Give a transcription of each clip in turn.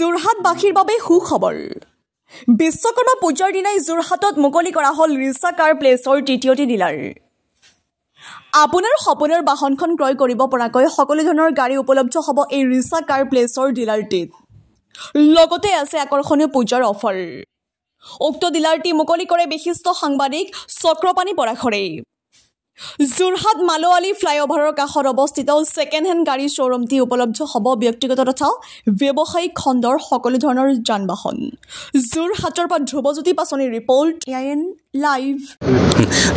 যোৰহাটবাসীৰ বাবে সুখবৰ বিশ্বকৰ্মা পূজাৰ দিনাই যোৰহাটত মুকলি কৰা হল ৰিচা কাৰ প্লেছৰ তৃতীয়টি ডিলাৰ আপোনাৰ সপোনৰ বাহনখন ক্ৰয় কৰিব পৰাকৈ সকলো ধৰণৰ গাড়ী উপলব্ধ হ'ব এই ৰিচা কাৰ প্লেছৰ ডিলাৰটিত লগতে আছে আকৰ্ষণীয় পূজাৰ অফাৰ উক্ত ডিলাৰটি মুকলি কৰে বিশিষ্ট সাংবাদিক চক্ৰপাণী পৰাখৰে যোৰহাট মালোৱালি ফ্লাইঅভাৰৰ কাষত অৱস্থিত ছেকেণ্ড হেণ্ড গাড়ী শ্ব'ৰুমটি উপলব্ধ হ'ব ব্যক্তিগত তথা ব্যৱসায়িক খণ্ডৰ সকলো ধৰণৰ যান বাহন যোৰহাটৰ পৰা Dhruvajyoti Pachni report AIN live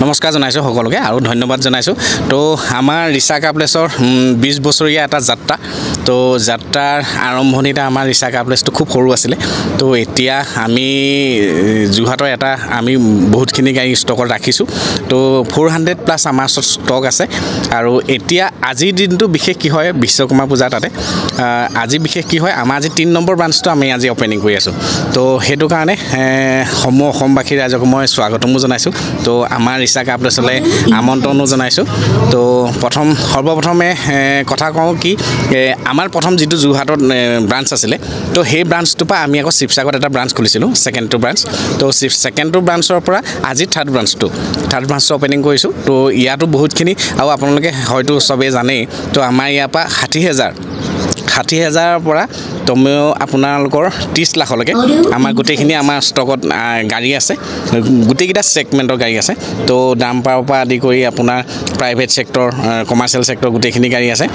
নমস্কাৰ জনাইছো সকলোকে আৰু ধন্যবাদ জনাইছো তো আমাৰ ৰিচা কাৰ প্লেছৰ 20 বছৰীয়া এটা যাত্ৰা তো যাত্ৰাৰ আৰম্ভণিতে আমাৰ ৰিচা কাৰ প্লেছটো খুব সৰু আছিল তো এতিয়া আমি যোৰহাটৰ এটা আমি বহুতখিনি গাড়ী ষ্টকত ৰাখিছো তো 400 প্লাস আমাৰ ষ্টক আছে আৰু এতিয়া আজিৰ দিনটো বিশেষ কি হয় বিশ্বকৰ্মা পূজা তাতে আজি বিশেষ কি হয় আমাৰ আজি 3 নম্বৰ ব্ৰাঞ্চটো আমি আজি ওপেনিং কৰি আছো তো হেতু কাৰণে অসমবাসী ৰাইজক মই স্বাগতমো জনাইছো তো আমাৰ ৰিচা কাৰ প্লেছলৈ আমন্ত্ৰণো জনাইছো তো সৰ্বপ্ৰথমে কথা কওঁ কি আমাৰ প্ৰথম যেটো যোৰহাটত ব্ৰাঞ্চ আছিল তো সেই ব্ৰাঞ্চটো পৰা আমি আকৌ শিৱসাগৰত এটা ব্ৰাঞ্চ খুলিছিলো সেকেন্ডটো ব্ৰাঞ্চ তো সেকেন্ডটো ব্ৰাঞ্চৰ পৰা আজি থাৰ্ড ব্ৰাঞ্চটো ওপেনিং কৰিছো তো ইয়াতো বহুতখিনি আৰু আপোনালোকে হয়তো সবে জানে তো আমাৰ ইয়াৰ পৰা 60,000 পৰা তমেও আপোনালোকৰ 30 লাখলৈকে আমাৰ গোটেইখিনি আমাৰ ষ্টকত গাড়ী আছে গোটেইকেইটা সেগমেন্টৰ গাড়ী আছে তো দাম পাৰৰ পৰা আদি কৰি আপোনাৰ প্ৰাইভেট সেক্টৰ কমাৰ্চিয়েল সেক্টৰ গোটেইখিনি গাড়ী আছে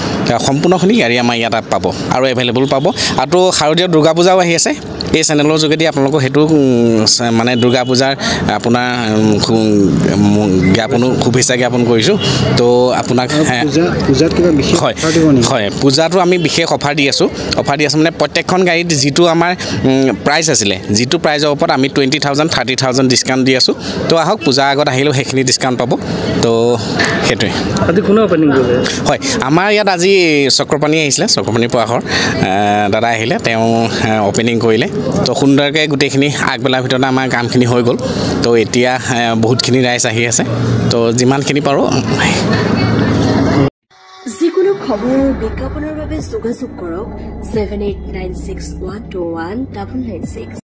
সম্পূৰ্ণখিনি গাড়ী আমাৰ ইয়াত পাব আৰু এভেইলেবল পাব আৰু শাৰদীয় দুৰ্গা পূজাও আহি আছে এই চেনেলৰ যোগেদি আপোনালোকক হেতু মানে দুৰ্গা পূজাৰ আপোনাৰ জ্ঞাপন শুভেচ্ছা জ্ঞাপন কৰিছো তো আপোনাক পূজাত কিবা বিশেষ অফাৰ দিব নেকি হয় পূজাটো আমি বিশেষ অফাৰ দি আছো মানে প্ৰত্যেকখন গাড়ীত যেটো আমাৰ প্ৰাইস আছিল যেটো প্ৰাইজৰ ওপৰত আমি 20,000 30,000 ডিসকাউন্ট দি আছো তো আহক পূজা আগত আহিলেও হেখিনি ডিসকাউন্ট পাব তো হেতুই আজি কোন ওপেনিং কৰিলে হয় আমাৰ ইয়াত আজি চক্ৰপাণী আহিছিল চক্ৰপাণী পৰাখৰ দাদা আহিলে তেওঁ ওপেনিং কৰিলে তো সুন্দৰকৈ গোটেইখিনি আগবেলাৰ ভিতৰত আমাৰ কামখিনি হৈ গ'ল তো এতিয়া বহুতখিনি ৰাইজ আহি আছে তো যিমানখিনি পাৰো যিকোনো খবৰ বিজ্ঞাপনৰ বাবে যোগাযোগ কৰক 7896121996